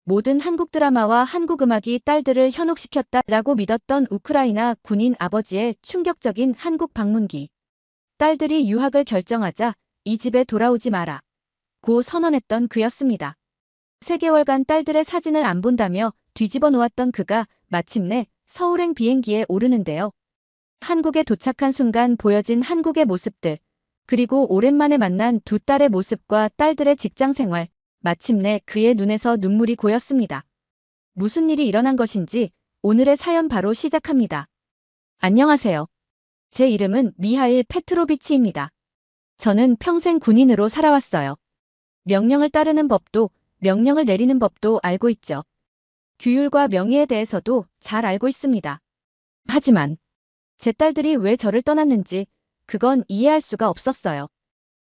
모든 한국 드라마와 한국 음악이 딸들을 현혹시켰다라고 믿었던 우크라이나 군인 아버지의 충격적인 한국 방문기. 딸들이 유학을 결정하자 이 집에 돌아오지 마라 고 선언했던 그였습니다. 3개월간 딸들의 사진을 안 본다며 뒤집어 놓았던 그가 마침내 서울행 비행기에 오르는데요. 한국에 도착한 순간 보여진 한국의 모습들, 그리고 오랜만에 만난 두 딸의 모습과 딸들의 직장 생활, 마침내 그의 눈에서 눈물이 고였습니다. 무슨 일이 일어난 것인지 오늘의 사연 바로 시작합니다. 안녕하세요. 제 이름은 미하일 페트로비치입니다. 저는 평생 군인으로 살아왔어요. 명령을 따르는 법도, 명령을 내리는 법도 알고 있죠. 규율과 명예에 대해서도 잘 알고 있습니다. 하지만 제 딸들이 왜 저를 떠났는지 그건 이해할 수가 없었어요.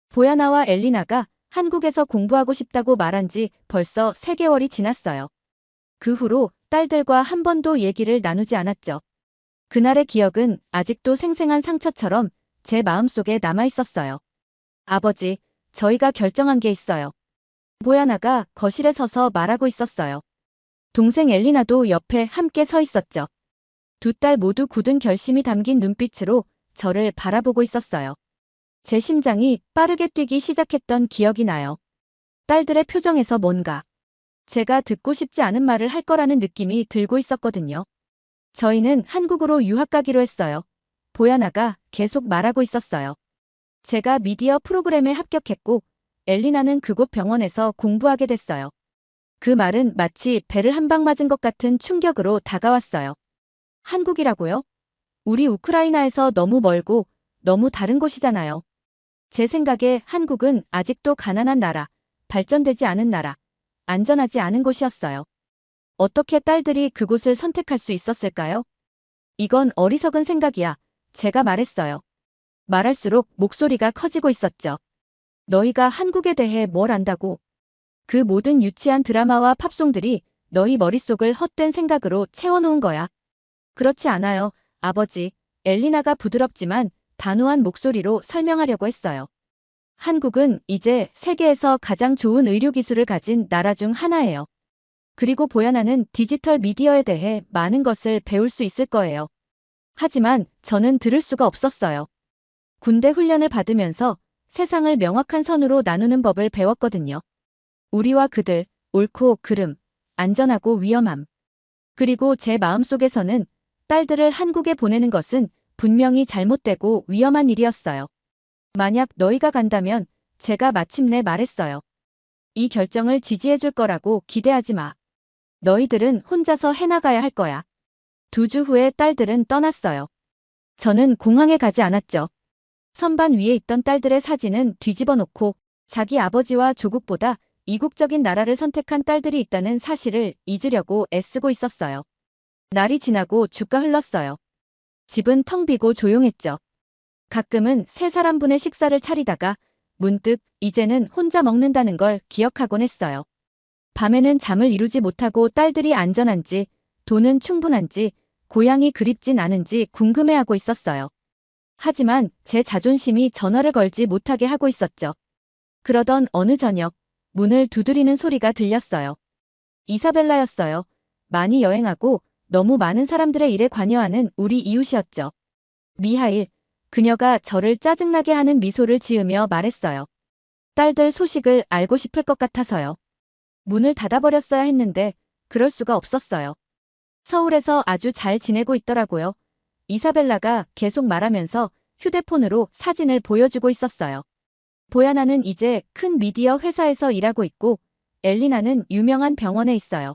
보야나와 엘리나가 한국에서 공부하고 싶다고 말한 지 벌써 3개월이 지났어요. 그 후로 딸들과 한 번도 얘기를 나누지 않았죠. 그날의 기억은 아직도 생생한 상처처럼 제 마음속에 남아 있었어요. 아버지, 저희가 결정한 게 있어요. 보야나가 거실에 서서 말하고 있었어요. 동생 엘리나도 옆에 함께 서 있었죠. 두 딸 모두 굳은 결심이 담긴 눈빛으로 저를 바라보고 있었어요. 제 심장이 빠르게 뛰기 시작했던 기억이 나요. 딸들의 표정에서 뭔가 제가 듣고 싶지 않은 말을 할 거라는 느낌이 들고 있었거든요. 저희는 한국으로 유학 가기로 했어요. 보야나가 계속 말하고 있었어요. 제가 미디어 프로그램에 합격했고 엘리나는 그곳 병원에서 공부하게 됐어요. 그 말은 마치 배를 한 방 맞은 것 같은 충격으로 다가왔어요. 한국이라고요? 우리 우크라이나에서 너무 멀고 너무 다른 곳이잖아요. 제 생각에 한국은 아직도 가난한 나라, 발전되지 않은 나라, 안전하지 않은 곳이었어요. 어떻게 딸들이 그곳을 선택할 수 있었을까요? 이건 어리석은 생각이야. 제가 말했어요. 말할수록 목소리가 커지고 있었죠. 너희가 한국에 대해 뭘 안다고? 그 모든 유치한 드라마와 팝송들이 너희 머릿속을 헛된 생각으로 채워놓은 거야. 그렇지 않아요, 아버지. 엘리나가 부드럽지만 단호한 목소리로 설명하려고 했어요. 한국은 이제 세계에서 가장 좋은 의료기술을 가진 나라 중 하나예요. 그리고 보야나는 디지털 미디어에 대해 많은 것을 배울 수 있을 거예요. 하지만 저는 들을 수가 없었어요. 군대 훈련을 받으면서 세상을 명확한 선으로 나누는 법을 배웠거든요. 우리와 그들, 옳고 그름, 안전하고 위험함. 그리고 제 마음속에서는 딸들을 한국에 보내는 것은 분명히 잘못되고 위험한 일이었어요. 만약 너희가 간다면 제가 마침내 말했어요. 이 결정을 지지해줄 거라고 기대하지 마. 너희들은 혼자서 해나가야 할 거야. 2주 후에 딸들은 떠났어요. 저는 공항에 가지 않았죠. 선반 위에 있던 딸들의 사진은 뒤집어 놓고 자기 아버지와 조국보다 이국적인 나라를 선택한 딸들이 있다는 사실을 잊으려고 애쓰고 있었어요. 날이 지나고 주가 흘렀어요. 집은 텅 비고 조용했죠. 가끔은 3사람분의 식사를 차리다가 문득 이제는 혼자 먹는다는 걸 기억하곤 했어요. 밤에는 잠을 이루지 못하고 딸들이 안전한지, 돈은 충분한지, 고향이 그립진 않은지 궁금해하고 있었어요. 하지만 제 자존심이 전화를 걸지 못하게 하고 있었죠. 그러던 어느 저녁, 문을 두드리는 소리가 들렸어요. 이사벨라였어요. 많이 여행하고 너무 많은 사람들의 일에 관여하는 우리 이웃이었죠. 미하일, 그녀가 저를 짜증나게 하는 미소를 지으며 말했어요. 딸들 소식을 알고 싶을 것 같아서요. 문을 닫아버렸어야 했는데 그럴 수가 없었어요. 서울에서 아주 잘 지내고 있더라고요. 이사벨라가 계속 말하면서 휴대폰으로 사진을 보여주고 있었어요. 보야나는 이제 큰 미디어 회사에서 일하고 있고 엘리나는 유명한 병원에 있어요.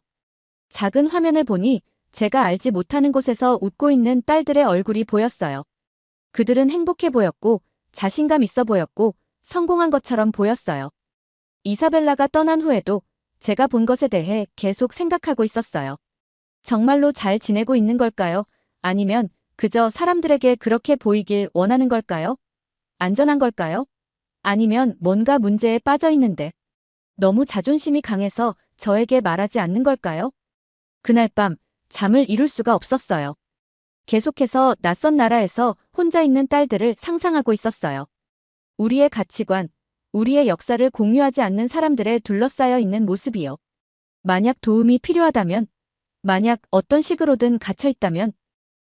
작은 화면을 보니 제가 알지 못하는 곳에서 웃고 있는 딸들의 얼굴이 보였어요. 그들은 행복해 보였고 자신감 있어 보였고 성공한 것처럼 보였어요. 이사벨라가 떠난 후에도 제가 본 것에 대해 계속 생각하고 있었어요. 정말로 잘 지내고 있는 걸까요? 아니면 그저 사람들에게 그렇게 보이길 원하는 걸까요? 안전한 걸까요? 아니면 뭔가 문제에 빠져 있는데 너무 자존심이 강해서 저에게 말하지 않는 걸까요? 그날 밤 잠을 이룰 수가 없었어요. 계속해서 낯선 나라에서 혼자 있는 딸들을 상상하고 있었어요. 우리의 가치관, 우리의 역사를 공유하지 않는 사람들에 둘러싸여 있는 모습이요. 만약 도움이 필요하다면, 만약 어떤 식으로든 갇혀 있다면,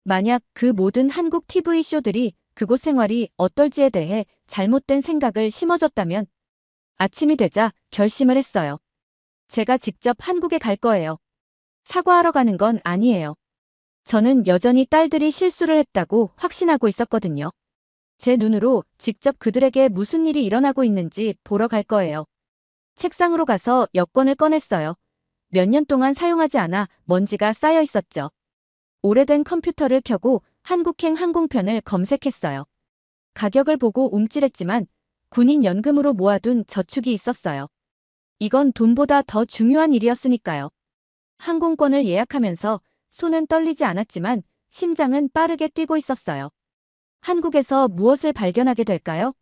만약 그 모든 한국 TV쇼들이 그곳 생활이 어떨지에 대해 잘못된 생각을 심어줬다면, 아침이 되자 결심을 했어요. 제가 직접 한국에 갈 거예요. 사과하러 가는 건 아니에요. 저는 여전히 딸들이 실수를 했다고 확신하고 있었거든요. 제 눈으로 직접 그들에게 무슨 일이 일어나고 있는지 보러 갈 거예요. 책상으로 가서 여권을 꺼냈어요. 몇 년 동안 사용하지 않아 먼지가 쌓여 있었죠. 오래된 컴퓨터를 켜고 한국행 항공편을 검색했어요. 가격을 보고 움찔했지만 군인 연금으로 모아둔 저축이 있었어요. 이건 돈보다 더 중요한 일이었으니까요. 항공권을 예약하면서 손은 떨리지 않았지만 심장은 빠르게 뛰고 있었어요. 한국에서 무엇을 발견하게 될까요?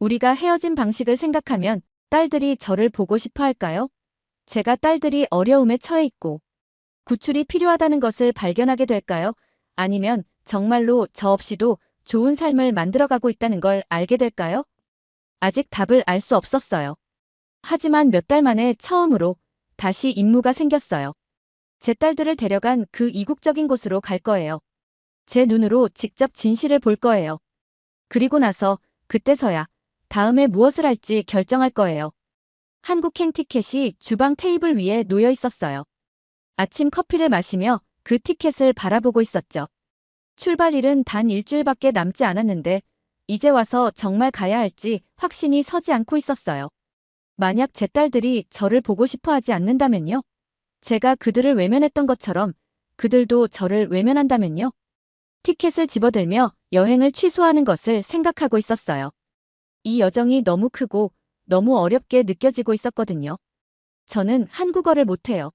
우리가 헤어진 방식을 생각하면 딸들이 저를 보고 싶어 할까요? 제가 딸들이 어려움에 처해 있고 구출이 필요하다는 것을 발견하게 될까요? 아니면 정말로 저 없이도 좋은 삶을 만들어가고 있다는 걸 알게 될까요? 아직 답을 알 수 없었어요. 하지만 몇 달 만에 처음으로 다시 임무가 생겼어요. 제 딸들을 데려간 그 이국적인 곳으로 갈 거예요. 제 눈으로 직접 진실을 볼 거예요. 그리고 나서 그때서야 다음에 무엇을 할지 결정할 거예요. 한국행 티켓이 주방 테이블 위에 놓여 있었어요. 아침 커피를 마시며 그 티켓을 바라보고 있었죠. 출발일은 단 일주일밖에 남지 않았는데 이제 와서 정말 가야 할지 확신이 서지 않고 있었어요. 만약 제 딸들이 저를 보고 싶어 하지 않는다면요? 제가 그들을 외면했던 것처럼 그들도 저를 외면한다면요? 티켓을 집어들며 여행을 취소하는 것을 생각하고 있었어요. 이 여정이 너무 크고 너무 어렵게 느껴지고 있었거든요. 저는 한국어를 못해요.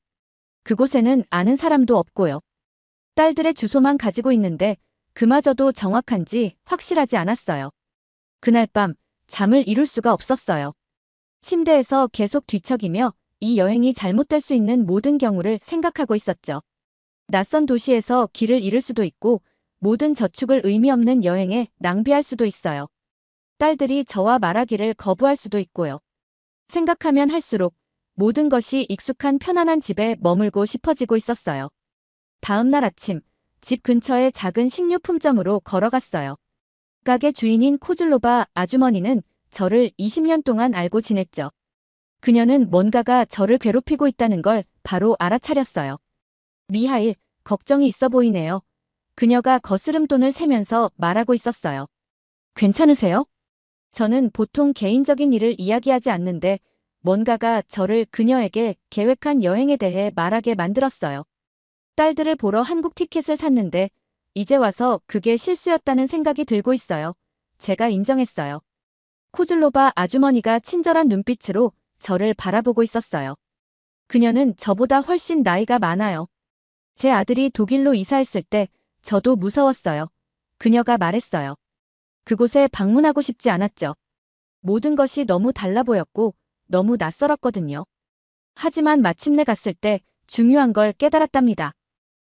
그곳에는 아는 사람도 없고요. 딸들의 주소만 가지고 있는데 그마저도 정확한지 확실하지 않았어요. 그날 밤 잠을 이룰 수가 없었어요. 침대에서 계속 뒤척이며 이 여행이 잘못될 수 있는 모든 경우를 생각하고 있었죠. 낯선 도시에서 길을 잃을 수도 있고 모든 저축을 의미 없는 여행에 낭비할 수도 있어요. 딸들이 저와 말하기를 거부할 수도 있고요. 생각하면 할수록 모든 것이 익숙한 편안한 집에 머물고 싶어지고 있었어요. 다음 날 아침, 집 근처의 작은 식료품점으로 걸어갔어요. 가게 주인인 코즐로바 아주머니는 저를 20년 동안 알고 지냈죠. 그녀는 뭔가가 저를 괴롭히고 있다는 걸 바로 알아차렸어요. 미하일, 걱정이 있어 보이네요. 그녀가 거스름돈을 세면서 말하고 있었어요. 괜찮으세요? 저는 보통 개인적인 일을 이야기하지 않는데 뭔가가 저를 그녀에게 계획한 여행에 대해 말하게 만들었어요. 딸들을 보러 한국 티켓을 샀는데 이제 와서 그게 실수였다는 생각이 들고 있어요. 제가 인정했어요. 코즐로바 아주머니가 친절한 눈빛으로 저를 바라보고 있었어요. 그녀는 저보다 훨씬 나이가 많아요. 제 아들이 독일로 이사했을 때 저도 무서웠어요. 그녀가 말했어요. 그곳에 방문하고 싶지 않았죠. 모든 것이 너무 달라 보였고 너무 낯설었거든요. 하지만 마침내 갔을 때 중요한 걸 깨달았답니다.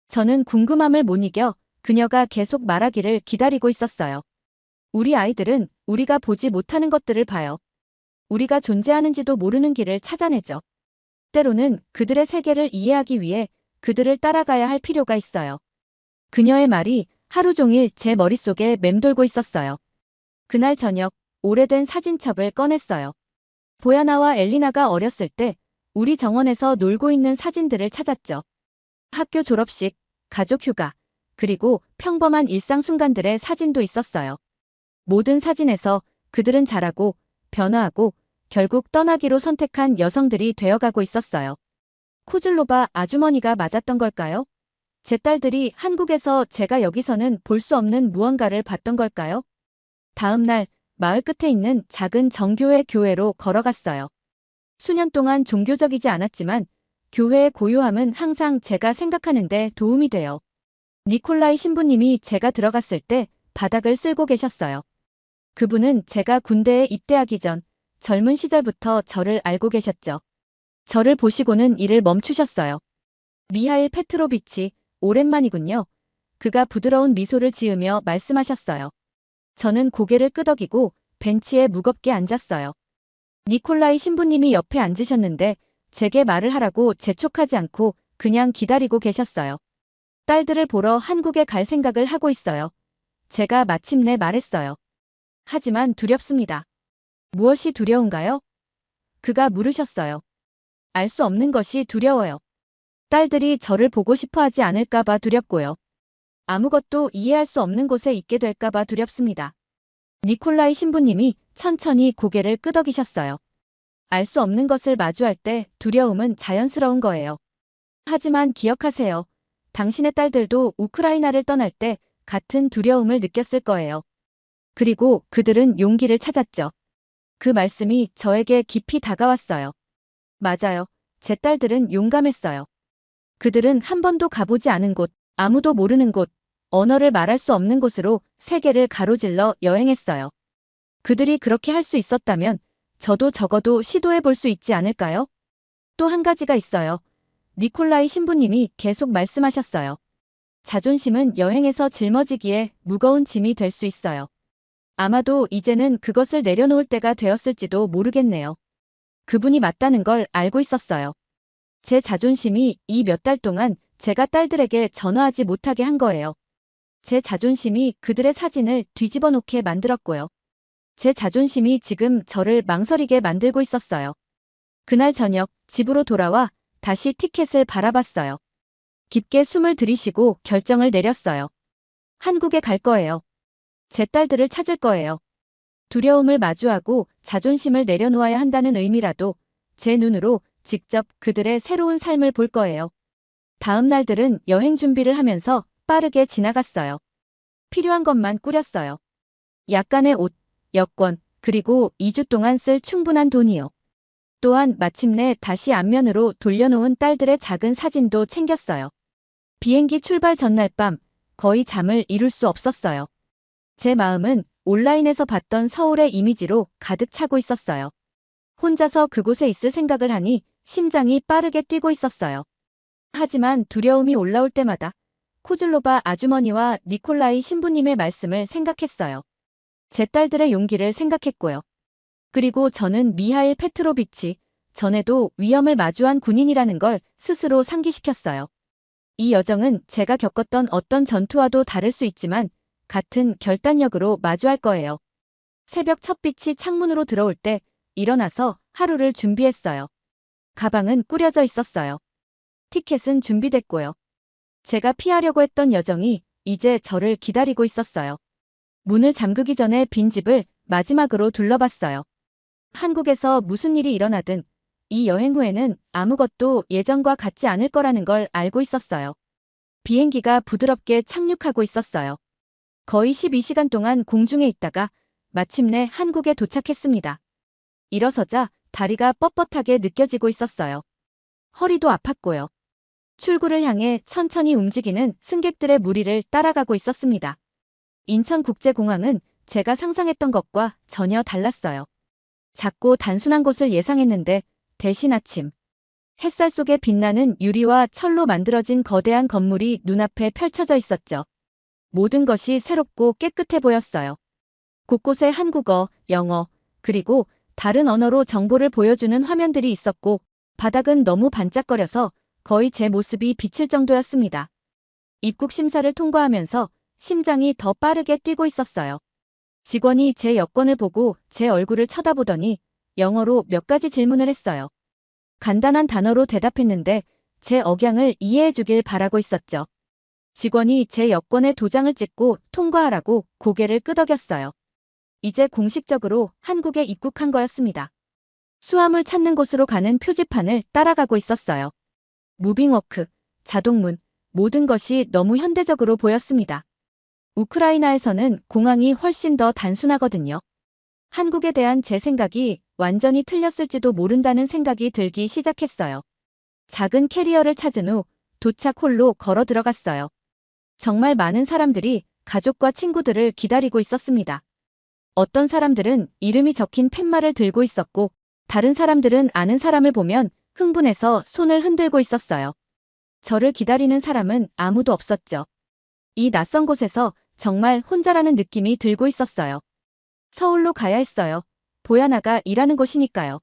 저는 궁금함을 못 이겨 그녀가 계속 말하기를 기다리고 있었어요. 우리 아이들은 우리가 보지 못하는 것들을 봐요. 우리가 존재하는지도 모르는 길을 찾아내죠. 때로는 그들의 세계를 이해하기 위해 그들을 따라가야 할 필요가 있어요. 그녀의 말이 하루 종일 제 머릿속에 맴돌고 있었어요. 그날 저녁, 오래된 사진첩을 꺼냈어요. 보야나와 엘리나가 어렸을 때 우리 정원에서 놀고 있는 사진들을 찾았죠. 학교 졸업식, 가족 휴가, 그리고 평범한 일상 순간들의 사진도 있었어요. 모든 사진에서 그들은 자라고 변화하고 결국 떠나기로 선택한 여성들이 되어가고 있었어요. 코즐로바 아주머니가 맞았던 걸까요? 제 딸들이 한국에서 제가 여기서는 볼 수 없는 무언가를 봤던 걸까요? 다음 날 마을 끝에 있는 작은 정교회 교회로 걸어갔어요. 수년 동안 종교적이지 않았지만 교회의 고요함은 항상 제가 생각하는데 도움이 돼요. 니콜라이 신부님이 제가 들어갔을 때 바닥을 쓸고 계셨어요. 그분은 제가 군대에 입대하기 전 젊은 시절부터 저를 알고 계셨죠. 저를 보시고는 일을 멈추셨어요. 미하일 페트로비치, 오랜만이군요. 그가 부드러운 미소를 지으며 말씀하셨어요. 저는 고개를 끄덕이고 벤치에 무겁게 앉았어요. 니콜라이 신부님이 옆에 앉으셨는데 제게 말을 하라고 재촉하지 않고 그냥 기다리고 계셨어요. 딸들을 보러 한국에 갈 생각을 하고 있어요. 제가 마침내 말했어요. 하지만 두렵습니다. 무엇이 두려운가요? 그가 물으셨어요. 알 수 없는 것이 두려워요. 딸들이 저를 보고 싶어 하지 않을까봐 두렵고요. 아무것도 이해할 수 없는 곳에 있게 될까봐 두렵습니다. 니콜라이 신부님이 천천히 고개를 끄덕이셨어요. 알 수 없는 것을 마주할 때 두려움은 자연스러운 거예요. 하지만 기억하세요. 당신의 딸들도 우크라이나를 떠날 때 같은 두려움을 느꼈을 거예요. 그리고 그들은 용기를 찾았죠. 그 말씀이 저에게 깊이 다가왔어요. 맞아요. 제 딸들은 용감했어요. 그들은 한 번도 가보지 않은 곳, 아무도 모르는 곳, 언어를 말할 수 없는 곳으로 세계를 가로질러 여행했어요. 그들이 그렇게 할 수 있었다면 저도 적어도 시도해 볼 수 있지 않을까요? 또 한 가지가 있어요. 니콜라이 신부님이 계속 말씀하셨어요. 자존심은 여행에서 짊어지기에 무거운 짐이 될 수 있어요. 아마도 이제는 그것을 내려놓을 때가 되었을지도 모르겠네요. 그분이 맞다는 걸 알고 있었어요. 제 자존심이 이 몇 달 동안 제가 딸들에게 전화하지 못하게 한 거예요. 제 자존심이 그들의 사진을 뒤집어 놓게 만들었고요. 제 자존심이 지금 저를 망설이게 만들고 있었어요. 그날 저녁 집으로 돌아와 다시 티켓을 바라봤어요. 깊게 숨을 들이쉬고 결정을 내렸어요. 한국에 갈 거예요. 제 딸들을 찾을 거예요. 두려움을 마주하고 자존심을 내려놓아야 한다는 의미라도 제 눈으로 직접 그들의 새로운 삶을 볼 거예요. 다음 날들은 여행 준비를 하면서 빠르게 지나갔어요. 필요한 것만 꾸렸어요. 약간의 옷, 여권, 그리고 2주 동안 쓸 충분한 돈이요. 또한 마침내 다시 안면으로 돌려놓은 딸들의 작은 사진도 챙겼어요. 비행기 출발 전날 밤 거의 잠을 이룰 수 없었어요. 제 마음은 온라인에서 봤던 서울의 이미지로 가득 차고 있었어요. 혼자서 그곳에 있을 생각을 하니 심장이 빠르게 뛰고 있었어요. 하지만 두려움이 올라올 때마다 코즐로바 아주머니와 니콜라이 신부님의 말씀을 생각했어요. 제 딸들의 용기를 생각했고요. 그리고 저는 미하일 페트로비치, 전에도 위험을 마주한 군인이라는 걸 스스로 상기시켰어요. 이 여정은 제가 겪었던 어떤 전투와도 다를 수 있지만 같은 결단력으로 마주할 거예요. 새벽 첫빛이 창문으로 들어올 때 일어나서 하루를 준비했어요. 가방은 꾸려져 있었어요. 티켓은 준비됐고요. 제가 피하려고 했던 여정이 이제 저를 기다리고 있었어요. 문을 잠그기 전에 빈집을 마지막으로 둘러봤어요. 한국에서 무슨 일이 일어나든 이 여행 후에는 아무것도 예전과 같지 않을 거라는 걸 알고 있었어요. 비행기가 부드럽게 착륙하고 있었어요. 거의 12시간 동안 공중에 있다가 마침내 한국에 도착했습니다. 일어서자 다리가 뻣뻣하게 느껴지고 있었어요. 허리도 아팠고요. 출구를 향해 천천히 움직이는 승객들의 무리를 따라가고 있었습니다. 인천국제공항은 제가 상상했던 것과 전혀 달랐어요. 작고 단순한 곳을 예상했는데 대신 아침. 햇살 속에 빛나는 유리와 철로 만들어진 거대한 건물이 눈앞에 펼쳐져 있었죠. 모든 것이 새롭고 깨끗해 보였어요. 곳곳에 한국어, 영어, 그리고 다른 언어로 정보를 보여주는 화면들이 있었고 바닥은 너무 반짝거려서 거의 제 모습이 비칠 정도였습니다. 입국 심사를 통과하면서 심장이 더 빠르게 뛰고 있었어요. 직원이 제 여권을 보고 제 얼굴을 쳐다보더니 영어로 몇 가지 질문을 했어요. 간단한 단어로 대답했는데 제 억양을 이해해 주길 바라고 있었죠. 직원이 제 여권에 도장을 찍고 통과하라고 고개를 끄덕였어요. 이제 공식적으로 한국에 입국한 거였습니다. 수화물 찾는 곳으로 가는 표지판을 따라가고 있었어요. 무빙워크, 자동문, 모든 것이 너무 현대적으로 보였습니다. 우크라이나에서는 공항이 훨씬 더 단순하거든요. 한국에 대한 제 생각이 완전히 틀렸을지도 모른다는 생각이 들기 시작했어요. 작은 캐리어를 찾은 후 도착 홀로 걸어 들어갔어요. 정말 많은 사람들이 가족과 친구들을 기다리고 있었습니다. 어떤 사람들은 이름이 적힌 팻말을 들고 있었고 다른 사람들은 아는 사람을 보면 흥분해서 손을 흔들고 있었어요. 저를 기다리는 사람은 아무도 없었죠. 이 낯선 곳에서 정말 혼자라는 느낌이 들고 있었어요. 서울로 가야 했어요. 보야나가 일하는 곳이니까요.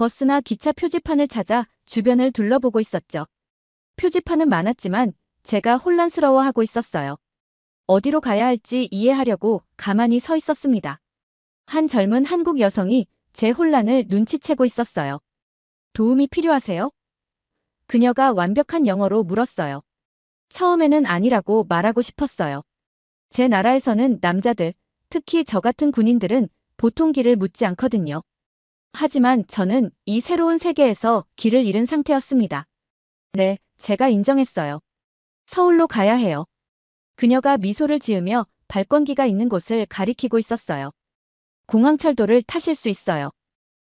버스나 기차 표지판을 찾아 주변을 둘러보고 있었죠. 표지판은 많았지만 제가 혼란스러워하고 있었어요. 어디로 가야 할지 이해하려고 가만히 서 있었습니다. 한 젊은 한국 여성이 제 혼란을 눈치채고 있었어요. 도움이 필요하세요? 그녀가 완벽한 영어로 물었어요. 처음에는 아니라고 말하고 싶었어요. 제 나라에서는 남자들, 특히 저 같은 군인들은 보통 길을 묻지 않거든요. 하지만 저는 이 새로운 세계에서 길을 잃은 상태였습니다. 네, 제가 인정했어요. 서울로 가야 해요. 그녀가 미소를 지으며 발권기가 있는 곳을 가리키고 있었어요. 공항철도를 타실 수 있어요.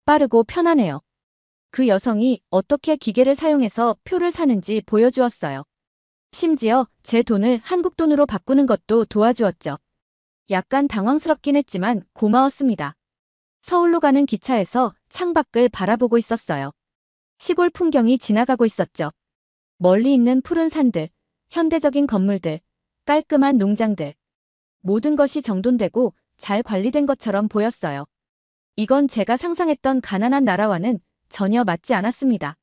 빠르고 편하네요. 그 여성이 어떻게 기계를 사용해서 표를 사는지 보여주었어요. 심지어 제 돈을 한국 돈으로 바꾸는 것도 도와주었죠. 약간 당황스럽긴 했지만 고마웠습니다. 서울로 가는 기차에서 창밖을 바라보고 있었어요. 시골 풍경이 지나가고 있었죠. 멀리 있는 푸른 산들, 현대적인 건물들, 깔끔한 농장들. 모든 것이 정돈되고 잘 관리된 것처럼 보였어요. 이건 제가 상상했던 가난한 나라와는 전혀 맞지 않았습니다.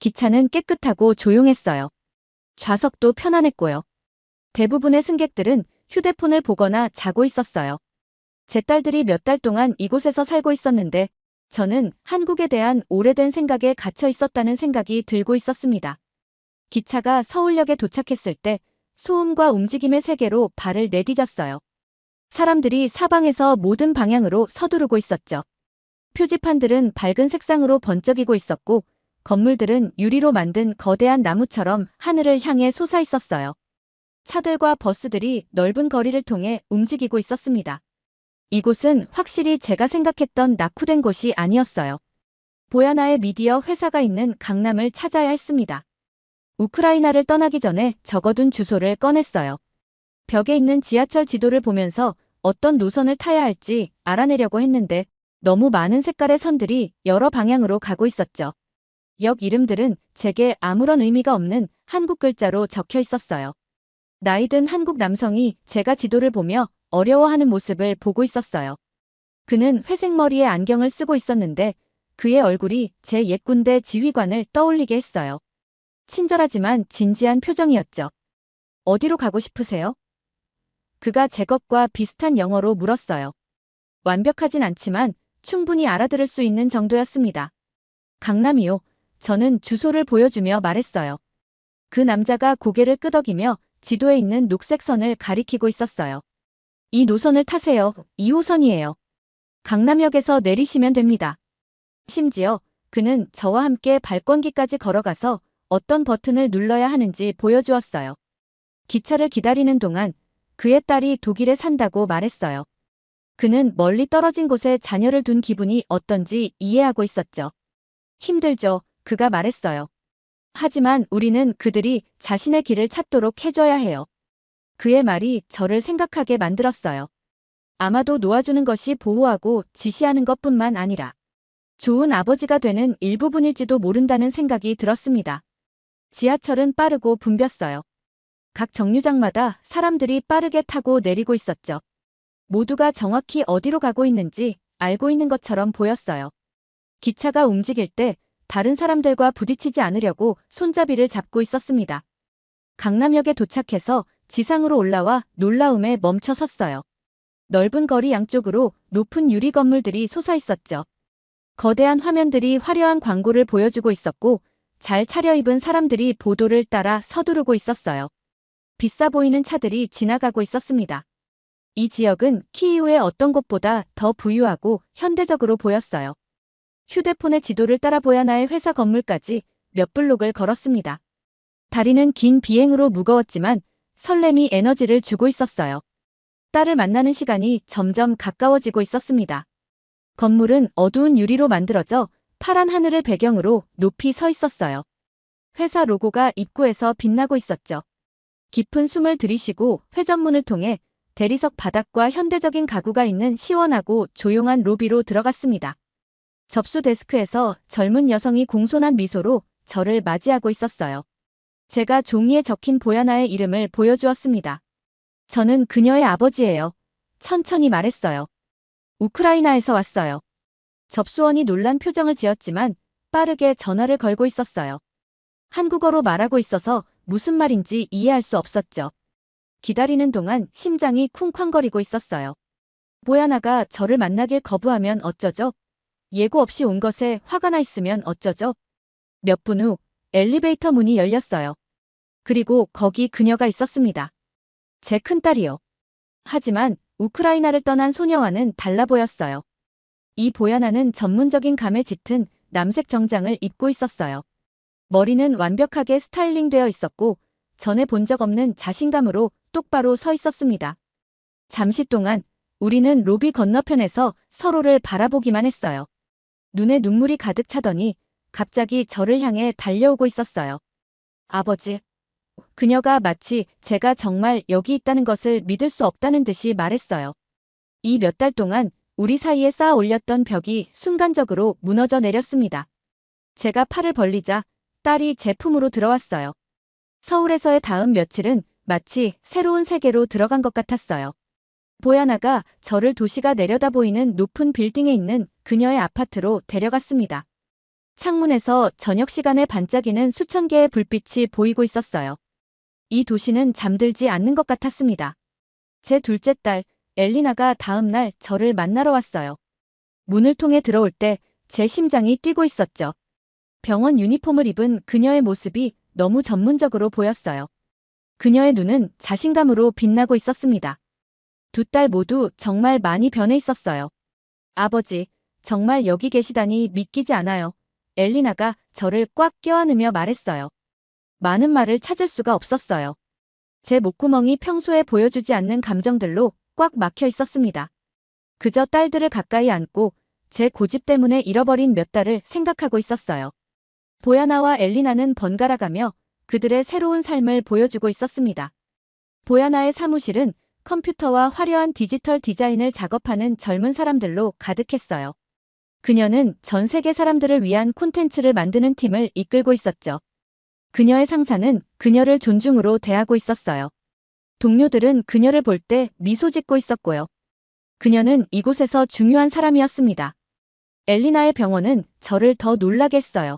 기차는 깨끗하고 조용했어요. 좌석도 편안했고요. 대부분의 승객들은 휴대폰을 보거나 자고 있었어요. 제 딸들이 몇 달 동안 이곳에서 살고 있었는데 저는 한국에 대한 오래된 생각에 갇혀 있었다는 생각이 들고 있었습니다. 기차가 서울역에 도착했을 때 소음과 움직임의 세계로 발을 내디뎠어요. 사람들이 사방에서 모든 방향으로 서두르고 있었죠. 표지판들은 밝은 색상으로 번쩍이고 있었고 건물들은 유리로 만든 거대한 나무처럼 하늘을 향해 솟아 있었어요. 차들과 버스들이 넓은 거리를 통해 움직이고 있었습니다. 이곳은 확실히 제가 생각했던 낙후된 곳이 아니었어요. 보야나의 미디어 회사가 있는 강남을 찾아야 했습니다. 우크라이나를 떠나기 전에 적어둔 주소를 꺼냈어요. 벽에 있는 지하철 지도를 보면서 어떤 노선을 타야 할지 알아내려고 했는데 너무 많은 색깔의 선들이 여러 방향으로 가고 있었죠. 역 이름들은 제게 아무런 의미가 없는 한국 글자로 적혀 있었어요. 나이든 한국 남성이 제가 지도를 보며 어려워하는 모습을 보고 있었어요. 그는 회색 머리에 안경을 쓰고 있었는데 그의 얼굴이 제 옛 군대 지휘관을 떠올리게 했어요. 친절하지만 진지한 표정이었죠. 어디로 가고 싶으세요? 그가 제 것과 비슷한 영어로 물었어요. 완벽하진 않지만 충분히 알아들을 수 있는 정도였습니다. 강남이요. 저는 주소를 보여주며 말했어요. 그 남자가 고개를 끄덕이며 지도에 있는 녹색 선을 가리키고 있었어요. 이 노선을 타세요. 2호선이에요. 강남역에서 내리시면 됩니다. 심지어 그는 저와 함께 발권기까지 걸어가서 어떤 버튼을 눌러야 하는지 보여주었어요. 기차를 기다리는 동안 그의 딸이 독일에 산다고 말했어요. 그는 멀리 떨어진 곳에 자녀를 둔 기분이 어떤지 이해하고 있었죠. 힘들죠. 그가 말했어요. 하지만 우리는 그들이 자신의 길을 찾도록 해줘야 해요. 그의 말이 저를 생각하게 만들었어요. 아마도 놓아주는 것이 보호하고 지시하는 것뿐만 아니라 좋은 아버지가 되는 일부분일지도 모른다는 생각이 들었습니다. 지하철은 빠르고 붐볐어요. 각 정류장마다 사람들이 빠르게 타고 내리고 있었죠. 모두가 정확히 어디로 가고 있는지 알고 있는 것처럼 보였어요. 기차가 움직일 때 다른 사람들과 부딪히지 않으려고 손잡이를 잡고 있었습니다. 강남역에 도착해서 지상으로 올라와 놀라움에 멈춰 섰어요. 넓은 거리 양쪽으로 높은 유리 건물들이 솟아 있었죠. 거대한 화면들이 화려한 광고를 보여주고 있었고 잘 차려입은 사람들이 보도를 따라 서두르고 있었어요. 비싸 보이는 차들이 지나가고 있었습니다. 이 지역은 키이우의 어떤 곳보다 더 부유하고 현대적으로 보였어요. 휴대폰의 지도를 따라 보야나의 회사 건물까지 몇 블록을 걸었습니다. 다리는 긴 비행으로 무거웠지만 설렘이 에너지를 주고 있었어요. 딸을 만나는 시간이 점점 가까워지고 있었습니다. 건물은 어두운 유리로 만들어져 파란 하늘을 배경으로 높이 서 있었어요. 회사 로고가 입구에서 빛나고 있었죠. 깊은 숨을 들이쉬고 회전문을 통해 대리석 바닥과 현대적인 가구가 있는 시원하고 조용한 로비로 들어갔습니다. 접수 데스크에서 젊은 여성이 공손한 미소로 저를 맞이하고 있었어요. 제가 종이에 적힌 보야나의 이름을 보여주었습니다. 저는 그녀의 아버지예요. 천천히 말했어요. 우크라이나에서 왔어요. 접수원이 놀란 표정을 지었지만 빠르게 전화를 걸고 있었어요. 한국어로 말하고 있어서 무슨 말인지 이해할 수 없었죠. 기다리는 동안 심장이 쿵쾅거리고 있었어요. 보야나가 저를 만나길 거부하면 어쩌죠? 예고 없이 온 것에 화가 나 있으면 어쩌죠? 몇 분 후 엘리베이터 문이 열렸어요. 그리고 거기 그녀가 있었습니다. 제 큰딸이요. 하지만 우크라이나를 떠난 소녀와는 달라 보였어요. 이 보야나는 전문적인 감에 짙은 남색 정장을 입고 있었어요. 머리는 완벽하게 스타일링되어 있었고 전에 본 적 없는 자신감으로 똑바로 서 있었습니다. 잠시 동안 우리는 로비 건너편에서 서로를 바라보기만 했어요. 눈에 눈물이 가득 차더니 갑자기 저를 향해 달려오고 있었어요. 아버지. 그녀가 마치 제가 정말 여기 있다는 것을 믿을 수 없다는 듯이 말했어요. 이 몇 달 동안 우리 사이에 쌓아 올렸던 벽이 순간적으로 무너져 내렸습니다. 제가 팔을 벌리자 딸이 제 품으로 들어왔어요. 서울에서의 다음 며칠은 마치 새로운 세계로 들어간 것 같았어요. 보야나가 저를 도시가 내려다 보이는 높은 빌딩에 있는 그녀의 아파트로 데려갔습니다. 창문에서 저녁 시간에 반짝이는 수천 개의 불빛이 보이고 있었어요. 이 도시는 잠들지 않는 것 같았습니다. 제 둘째 딸, 엘리나가 다음 날 저를 만나러 왔어요. 문을 통해 들어올 때 제 심장이 뛰고 있었죠. 병원 유니폼을 입은 그녀의 모습이 너무 전문적으로 보였어요. 그녀의 눈은 자신감으로 빛나고 있었습니다. 두 딸 모두 정말 많이 변해 있었어요. 아버지, 정말 여기 계시다니 믿기지 않아요. 엘리나가 저를 꽉 껴안으며 말했어요. 많은 말을 찾을 수가 없었어요. 제 목구멍이 평소에 보여주지 않는 감정들로 꽉 막혀 있었습니다. 그저 딸들을 가까이 안고 제 고집 때문에 잃어버린 몇 달을 생각하고 있었어요. 보야나와 엘리나는 번갈아가며 그들의 새로운 삶을 보여주고 있었습니다. 보야나의 사무실은 컴퓨터와 화려한 디지털 디자인을 작업하는 젊은 사람들로 가득했어요. 그녀는 전 세계 사람들을 위한 콘텐츠를 만드는 팀을 이끌고 있었죠. 그녀의 상사는 그녀를 존중으로 대하고 있었어요. 동료들은 그녀를 볼 때 미소 짓고 있었고요. 그녀는 이곳에서 중요한 사람이었습니다. 엘리나의 병원은 저를 더 놀라게 했어요.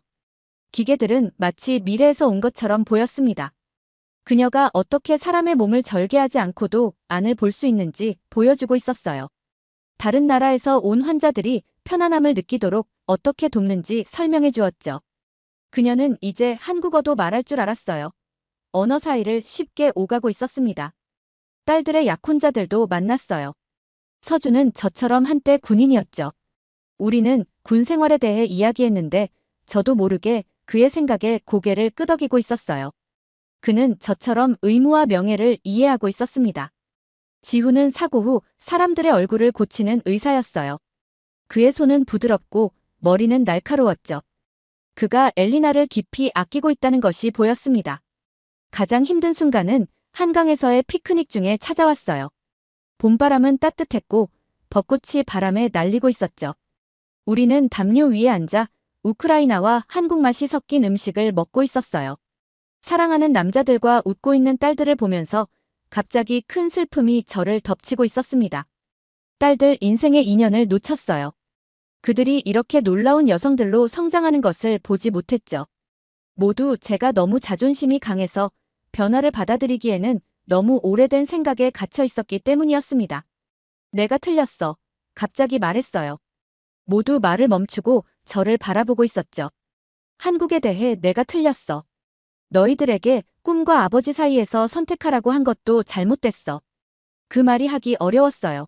기계들은 마치 미래에서 온 것처럼 보였습니다. 그녀가 어떻게 사람의 몸을 절개하지 않고도 안을 볼 수 있는지 보여주고 있었어요. 다른 나라에서 온 환자들이 편안함을 느끼도록 어떻게 돕는지 설명해 주었죠. 그녀는 이제 한국어도 말할 줄 알았어요. 언어 사이를 쉽게 오가고 있었습니다. 딸들의 약혼자들도 만났어요. 서준은 저처럼 한때 군인이었죠. 우리는 군 생활에 대해 이야기했는데 저도 모르게 그의 생각에 고개를 끄덕이고 있었어요. 그는 저처럼 의무와 명예를 이해하고 있었습니다. 지훈은 사고 후 사람들의 얼굴을 고치는 의사였어요. 그의 손은 부드럽고 머리는 날카로웠죠. 그가 엘리나를 깊이 아끼고 있다는 것이 보였습니다. 가장 힘든 순간은 한강에서의 피크닉 중에 찾아왔어요. 봄바람은 따뜻했고 벚꽃이 바람에 날리고 있었죠. 우리는 담요 위에 앉아 우크라이나와 한국 맛이 섞인 음식을 먹고 있었어요. 사랑하는 남자들과 웃고 있는 딸들을 보면서 갑자기 큰 슬픔이 저를 덮치고 있었습니다. 딸들 인생의 인연을 놓쳤어요. 그들이 이렇게 놀라운 여성들로 성장하는 것을 보지 못했죠. 모두 제가 너무 자존심이 강해서 변화를 받아들이기에는 너무 오래된 생각에 갇혀 있었기 때문이었습니다. 내가 틀렸어. 갑자기 말했어요. 모두 말을 멈추고 저를 바라보고 있었죠. 한국에 대해 내가 틀렸어. 너희들에게 꿈과 아버지 사이에서 선택하라고 한 것도 잘못됐어. 그 말이 하기 어려웠어요.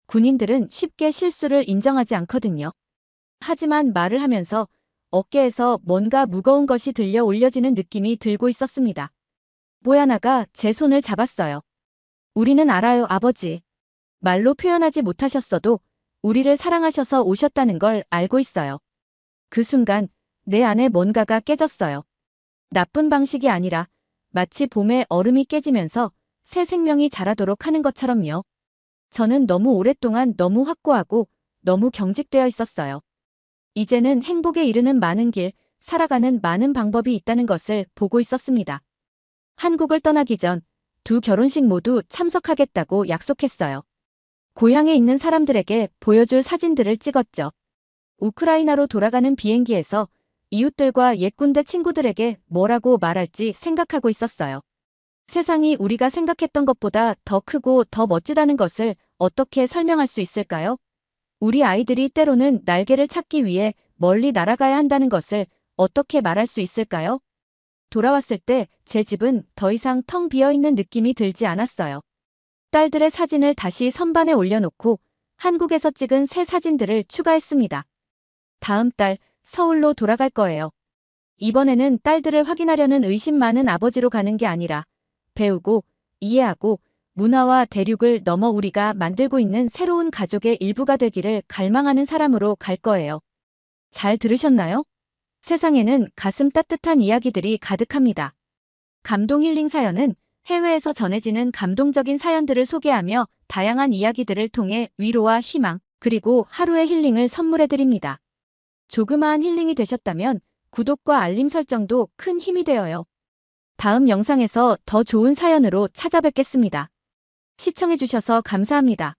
군인들은 쉽게 실수를 인정하지 않거든요. 하지만 말을 하면서 어깨에서 뭔가 무거운 것이 들려 올려지는 느낌이 들고 있었습니다. 보야나가 제 손을 잡았어요. 우리는 알아요, 아버지. 말로 표현하지 못하셨어도 우리를 사랑하셔서 오셨다는 걸 알고 있어요. 그 순간 내 안에 뭔가가 깨졌어요. 나쁜 방식이 아니라 마치 봄에 얼음이 깨지면서 새 생명이 자라도록 하는 것처럼요. 저는 너무 오랫동안 너무 확고하고 너무 경직되어 있었어요. 이제는 행복에 이르는 많은 길, 살아가는 많은 방법이 있다는 것을 보고 있었습니다. 한국을 떠나기 전 두 결혼식 모두 참석하겠다고 약속했어요. 고향에 있는 사람들에게 보여줄 사진들을 찍었죠. 우크라이나로 돌아가는 비행기에서 이웃들과 옛 군대 친구들에게 뭐라고 말할지 생각하고 있었어요. 세상이 우리가 생각했던 것보다 더 크고 더 멋지다는 것을 어떻게 설명할 수 있을까요? 우리 아이들이 때로는 날개를 찾기 위해 멀리 날아가야 한다는 것을 어떻게 말할 수 있을까요? 돌아왔을 때 제 집은 더 이상 텅 비어 있는 느낌이 들지 않았어요. 딸들의 사진을 다시 선반에 올려놓고 한국에서 찍은 새 사진들을 추가했습니다. 다음 달 서울로 돌아갈 거예요. 이번에는 딸들을 확인하려는 의심 많은 아버지로 가는 게 아니라 배우고 이해하고 문화와 대륙을 넘어 우리가 만들고 있는 새로운 가족의 일부가 되기를 갈망하는 사람으로 갈 거예요. 잘 들으셨나요? 세상에는 가슴 따뜻한 이야기들이 가득합니다. 감동 힐링 사연은 해외에서 전해지는 감동적인 사연들을 소개하며 다양한 이야기들을 통해 위로와 희망, 그리고 하루의 힐링을 선물해드립니다. 조그마한 힐링이 되셨다면 구독과 알림 설정도 큰 힘이 되어요. 다음 영상에서 더 좋은 사연으로 찾아뵙겠습니다. 시청해주셔서 감사합니다.